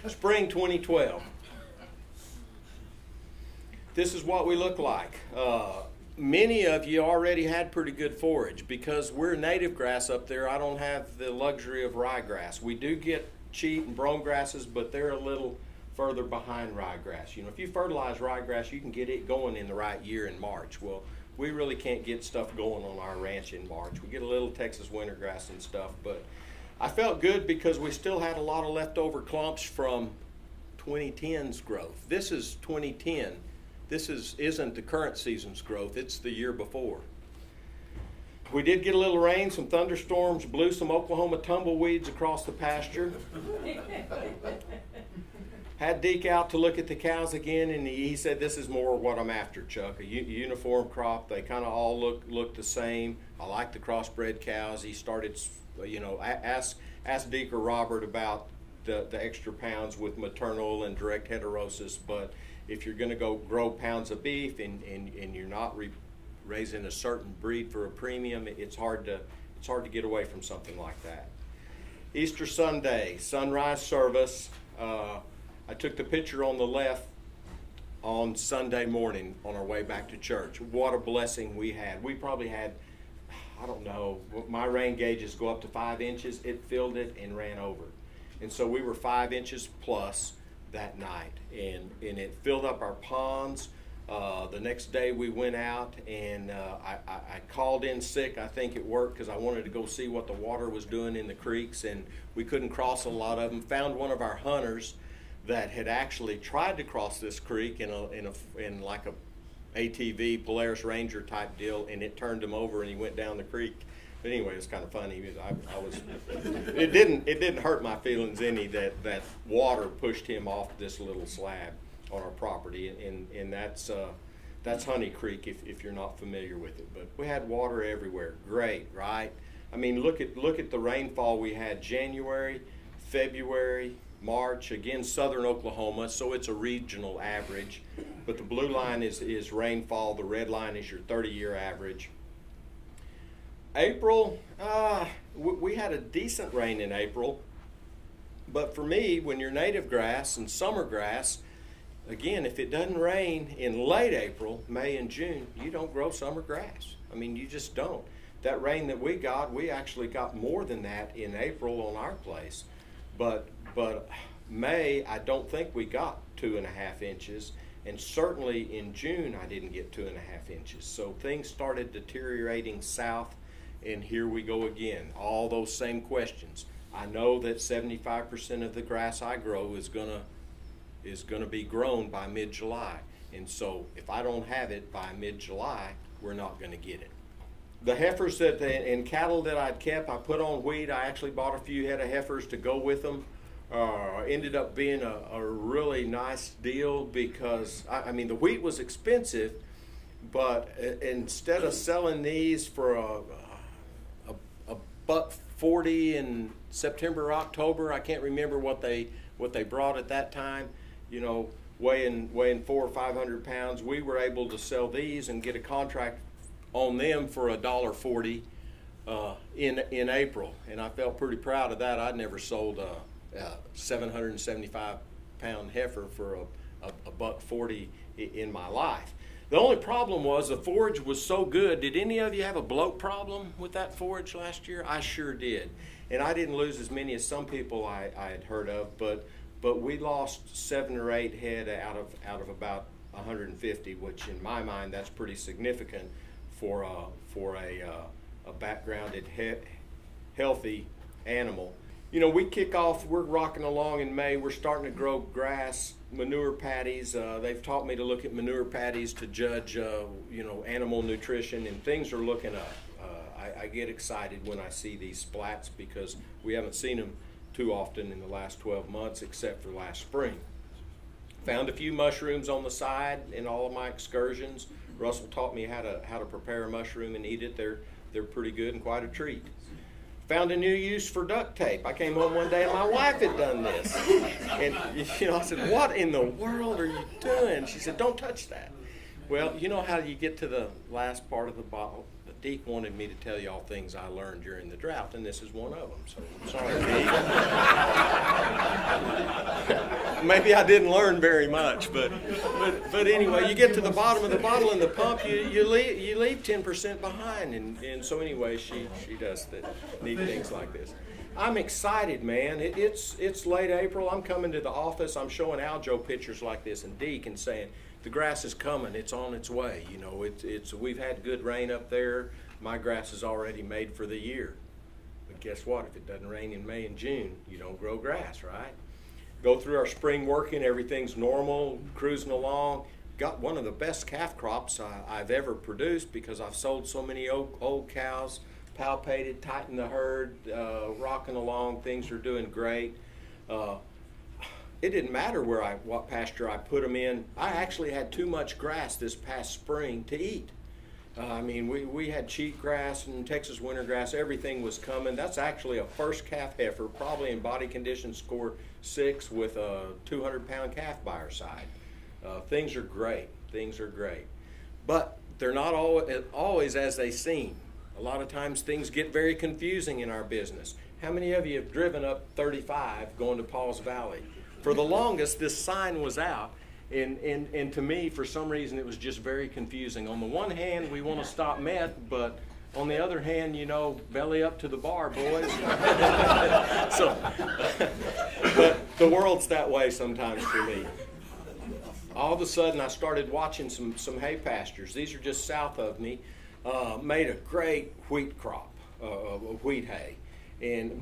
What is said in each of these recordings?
Spring 2012. This is what we look like. Many of you already had pretty good forage. Because we're native grass up there, I don't have the luxury of ryegrass. We do get cheat and brome grasses, but they're a little further behind ryegrass. You know, if you fertilize ryegrass, you can get it going in the right year in March. Well, we really can't get stuff going on our ranch in March. We get a little Texas wintergrass and stuff, but I felt good because we still had a lot of leftover clumps from 2010's growth. This is 2010. This isn't the current season's growth, it's the year before. We did get a little rain, some thunderstorms, blew some Oklahoma tumbleweeds across the pasture. Had Deke out to look at the cows again, and he said, "This is more what I'm after, Chuck. A uniform crop. They kind of all look the same. I like the crossbred cows." He started, you know, ask Deke or Robert about the extra pounds with maternal and direct heterosis. But if you're going to go grow pounds of beef and you're not raising a certain breed for a premium, it's hard to get away from something like that. Easter Sunday, sunrise service. I took the picture on the left on Sunday morning on our way back to church. What a blessing we had. We probably had, I don't know, my rain gauges go up to 5 inches. It filled it and ran over. And so we were 5 inches plus that night. And it filled up our ponds. The next day we went out and I called in sick. I think it worked because I wanted to go see what the water was doing in the creeks, and we couldn't cross a lot of them. Found one of our hunters that had actually tried to cross this creek in like a ATV Polaris Ranger type deal, and it turned him over and he went down the creek. But anyway, it's kind of funny. It didn't hurt my feelings any that water pushed him off this little slab on our property, and that's Honey Creek if you're not familiar with it. But we had water everywhere. Great, right? I mean, look at the rainfall we had January, February, March, again southern Oklahoma, so it's a regional average. But the blue line is rainfall, the red line is your 30-year average. April, we had a decent rain in April, but for me, when you're native grass and summer grass, again, if it doesn't rain in late April, May and June, you don't grow summer grass. I mean, you just don't. That rain that we actually got more than that in April on our place. But May, I don't think we got 2.5 inches, and certainly in June I didn't get 2.5 inches. So things started deteriorating south, and here we go again. All those same questions. I know that 75% of the grass I grow is gonna be grown by mid-July, and so if I don't have it by mid-July, we're not gonna get it. The heifers and cattle that I'd kept, I put on wheat. I actually bought a few head of heifers to go with them. Ended up being a really nice deal because, I mean, the wheat was expensive, but instead of selling these for a $1.40 in September, October, I can't remember what they brought at that time, you know, weighing 400 or 500 pounds, we were able to sell these and get a contract on them for $1.40 in April, and I felt pretty proud of that. I'd never sold a 775-pound heifer for a $1.40 in my life. The only problem was the forage was so good. Did any of you have a bloat problem with that forage last year? I sure did, and I didn't lose as many as some people I had heard of, but we lost 7 or 8 head out of about 150, which in my mind that's pretty significant for a backgrounded healthy animal. You know, we kick off, we're rocking along in May, we're starting to grow grass, manure patties. They've taught me to look at manure patties to judge, you know, animal nutrition, and things are looking up. I get excited when I see these splats because we haven't seen them too often in the last 12 months except for last spring. Found a few mushrooms on the side in all of my excursions. Russell taught me how to prepare a mushroom and eat it. They're pretty good and quite a treat. Found a new use for duct tape. I came home one day and my wife had done this. And you know, I said, "What in the world are you doing?" She said, "Don't touch that." Well, you know how you get to the last part of the bottle. Deke wanted me to tell you all things I learned during the drought, and this is one of them. So I'm sorry, Deke. maybe I didn't learn very much, but anyway, you get to the bottom of the bottle in the pump, you leave 10% behind, and so anyway, she does the neat things like this. I'm excited, man. It's late April. I'm coming to the office. I'm showing Aljo pictures like this and Deke and saying the grass is coming. It's on its way. You know, we've had good rain up there. My grass is already made for the year. But guess what? If it doesn't rain in May and June, you don't grow grass, right? Go through our spring working. Everything's normal, cruising along. Got one of the best calf crops I've ever produced because I've sold so many old cows. Palpated, tightened the herd, rocking along. Things are doing great. It didn't matter what pasture I put them in. I actually had too much grass this past spring to eat. I mean, we had cheatgrass and Texas winter grass. Everything was coming. That's actually a first calf heifer, probably in body condition, scored 6 with a 200-pound calf by her side. Things are great. Things are great. But they're not always as they seem. A lot of times things get very confusing in our business. How many of you have driven up 35 going to Paul's Valley? For the longest, this sign was out, and to me, for some reason, it was just very confusing. On the one hand, we want to stop meth, but on the other hand, you know, belly up to the bar, boys. But the world's that way sometimes for me. All of a sudden, I started watching some hay pastures. These are just south of me. Made a great wheat crop, wheat hay,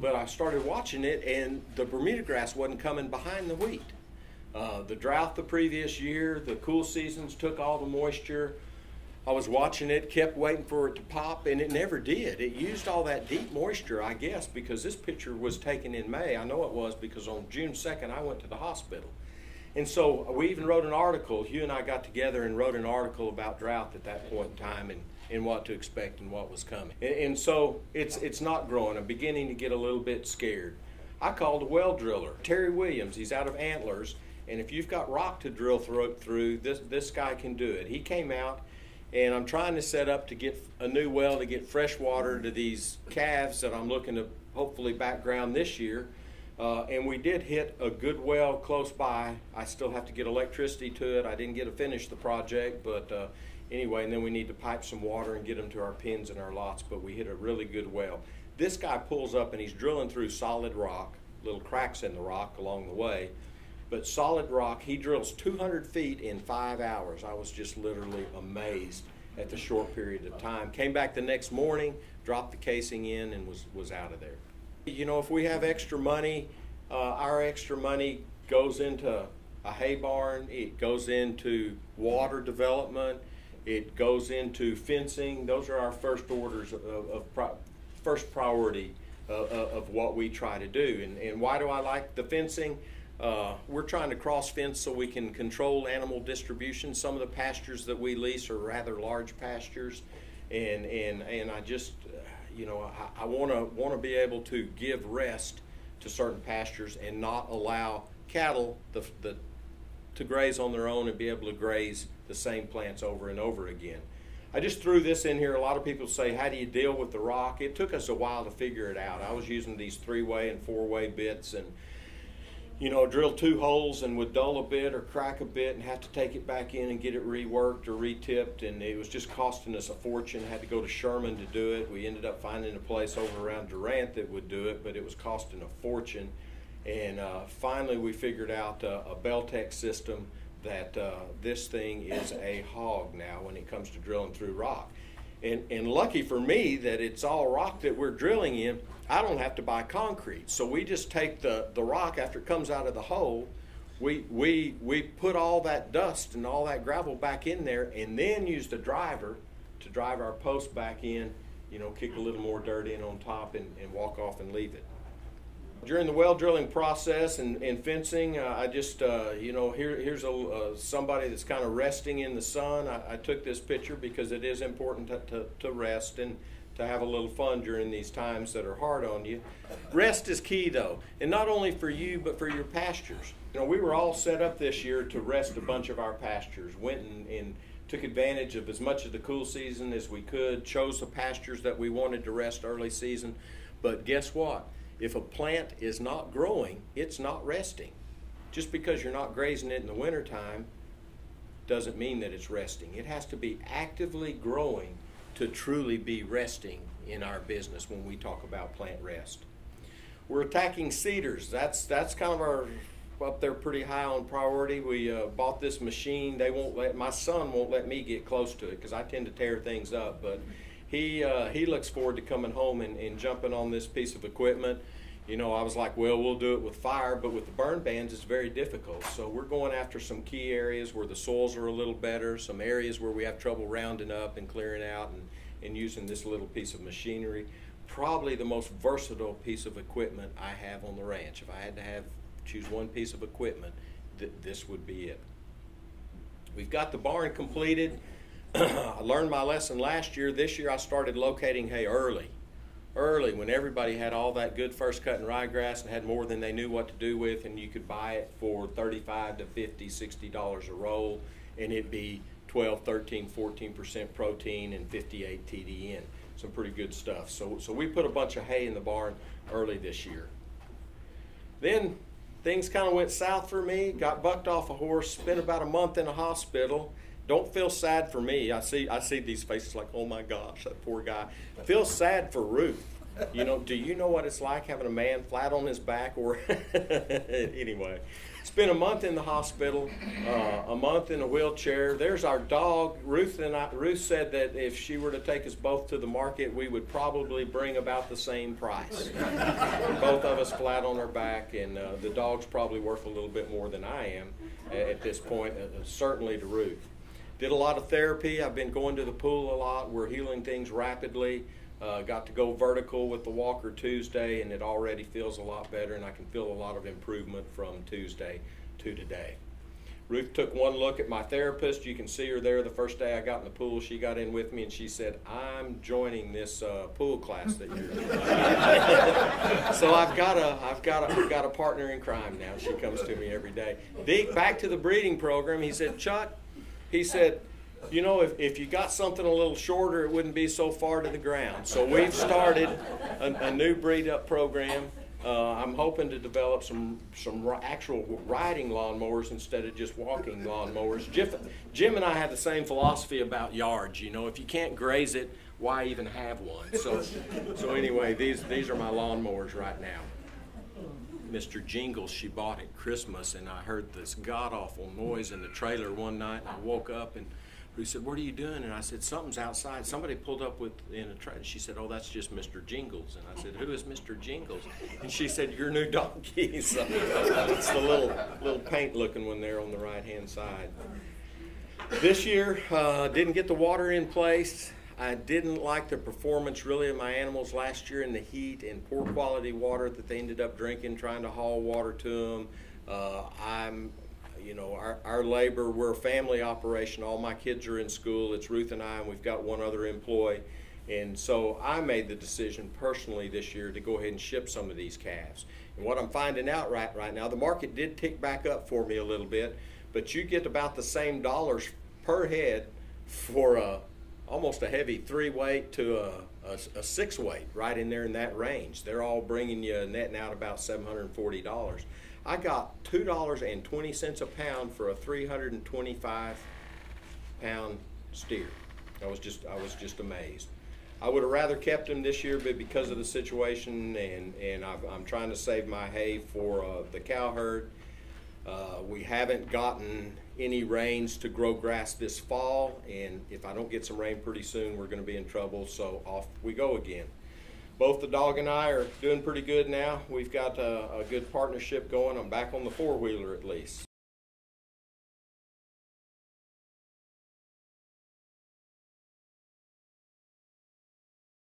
but I started watching it, and the Bermuda grass wasn't coming behind the wheat. The drought the previous year, the cool seasons took all the moisture. I was watching it, kept waiting for it to pop, and it never did. It used all that deep moisture, I guess, because this picture was taken in May. I know it was because on June 2nd I went to the hospital. And so we even wrote an article. Hugh and I got together and wrote an article about drought at that point in time and what to expect and what was coming. And so it's not growing. I'm beginning to get a little bit scared. I called a well driller, Terry Williams. He's out of Antlers. And if you've got rock to drill through, this guy can do it. He came out, and I'm trying to set up to get a new well to get fresh water to these calves that I'm looking to hopefully background this year. And we did hit a good well close by. I still have to get electricity to it. I didn't get to finish the project, but anyway, and then we need to pipe some water and get them to our pins and our lots, but we hit a really good well. This guy pulls up and he's drilling through solid rock, little cracks in the rock along the way, but solid rock. He drills 200 feet in 5 hours. I was just literally amazed at the short period of time. Came back the next morning, dropped the casing in, and was out of there. You know, if we have extra money, our extra money goes into a hay barn, it goes into water development, it goes into fencing. Those are our first orders first priority of what we try to do. And why do I like the fencing? We're trying to cross fence so we can control animal distribution. Some of the pastures that we lease are rather large pastures, and I just you know, I want to be able to give rest to certain pastures and not allow cattle to graze on their own and be able to graze the same plants over and over again. I just threw this in here. A lot of people say, how do you deal with the rock? It took us a while to figure it out. I was using these 3-way and 4-way bits, and you know, drill 2 holes and would dull a bit or crack a bit and have to take it back in and get it reworked or retipped, and it was just costing us a fortune. Had to go to Sherman to do it. We ended up finding a place over around Durant that would do it, but it was costing a fortune. And finally we figured out a Beltec system that this thing is a hog now when it comes to drilling through rock. And lucky for me that it's all rock that we're drilling in, I don't have to buy concrete. So we just take the rock after it comes out of the hole, we put all that dust and all that gravel back in there, and then use the driver to drive our post back in, you know, kick a little more dirt in on top and walk off and leave it. During the well drilling process and fencing, I just, you know, here's somebody that's kind of resting in the sun. I took this picture because it is important to rest and to have a little fun during these times that are hard on you. Rest is key, though, and not only for you, but for your pastures. You know, we were all set up this year to rest a bunch of our pastures. Went and took advantage of as much of the cool season as we could, chose the pastures that we wanted to rest early season. But guess what? If a plant is not growing, it's not resting. just because you're not grazing it in the wintertime doesn't mean that it's resting. It has to be actively growing to truly be resting in our business when we talk about plant rest. We're attacking cedars. That's kind of our up there pretty high on priority. We bought this machine. My son won't let me get close to it because I tend to tear things up, but he looks forward to coming home and jumping on this piece of equipment. You know, I was like, well, we'll do it with fire, but with the burn bands, it's very difficult. So we're going after some key areas where the soils are a little better, some areas where we have trouble rounding up and clearing out, and using this little piece of machinery. Probably the most versatile piece of equipment I have on the ranch. If I had to choose one piece of equipment, this would be it. We've got the barn completed. I learned my lesson last year. This year I started locating hay early when everybody had all that good first cut and ryegrass and had more than they knew what to do with, and you could buy it for $35 to $50, $60 a roll, and it'd be 12, 13, 14% protein and 58 TDN. Some pretty good stuff. So we put a bunch of hay in the barn early this year. Then things kind of went south for me. Got bucked off a horse, spent about a month in a hospital. Don't feel sad for me. I see these faces like, oh my gosh, that poor guy. Feel sad for Ruth. You know, do you know what it's like having a man flat on his back? Or anyway, spent a month in the hospital, a month in a wheelchair. There's our dog. Ruth said that if she were to take us both to the market, we would probably bring about the same price. Both of us flat on our back, and the dog's probably worth a little bit more than I am at this point, certainly to Ruth. Did a lot of therapy. I've been going to the pool a lot. We're healing things rapidly. Got to go vertical with the walker Tuesday, and it already feels a lot better, and I can feel a lot of improvement from Tuesday to today. Ruth took one look at my therapist. You can see her there the first day I got in the pool. She got in with me, and she said, I'm joining this pool class that you're doing. So I've got a partner in crime now. She comes to me every day. Deke, back to the breeding program, he said, Chuck, he said, you know, if you got something a little shorter, it wouldn't be so far to the ground. So we've started a new breed up program. I'm hoping to develop some actual riding lawnmowers instead of just walking lawnmowers. Jim and I have the same philosophy about yards. You know, if you can't graze it, why even have one? So anyway, these are my lawnmowers right now. Mr. Jingles, she bought at Christmas, and I heard this god-awful noise in the trailer one night, and I woke up, and he said, what are you doing? And I said, something's outside. Somebody pulled up in a trailer. She said, oh, that's just Mr. Jingles. And I said, who is Mr. Jingles? And she said, your new donkey. So it's the little paint-looking one there on the right-hand side. This year, didn't get the water in place. I didn't like the performance really of my animals last year in the heat and poor quality water that they ended up drinking, trying to haul water to them. Our labor, we're a family operation. All my kids are in school. It's Ruth and I, and we've got one other employee. And so I made the decision personally this year to go ahead and ship some of these calves. And what I'm finding out right now, the market did tick back up for me a little bit, but you get about the same dollars per head for almost a heavy 3-weight to a 6-weight, right in there in that range. They're all bringing you netting out about $740. I got $2.20 a pound for a 325-pound steer. I was just amazed. I would have rather kept him this year, but because of the situation, and I'm trying to save my hay for the cow herd. We haven't gotten any rains to grow grass this fall, and if I don't get some rain pretty soon, we're going to be in trouble, so off we go again. Both the dog and I are doing pretty good now. We've got a good partnership going. I'm back on the four-wheeler at least.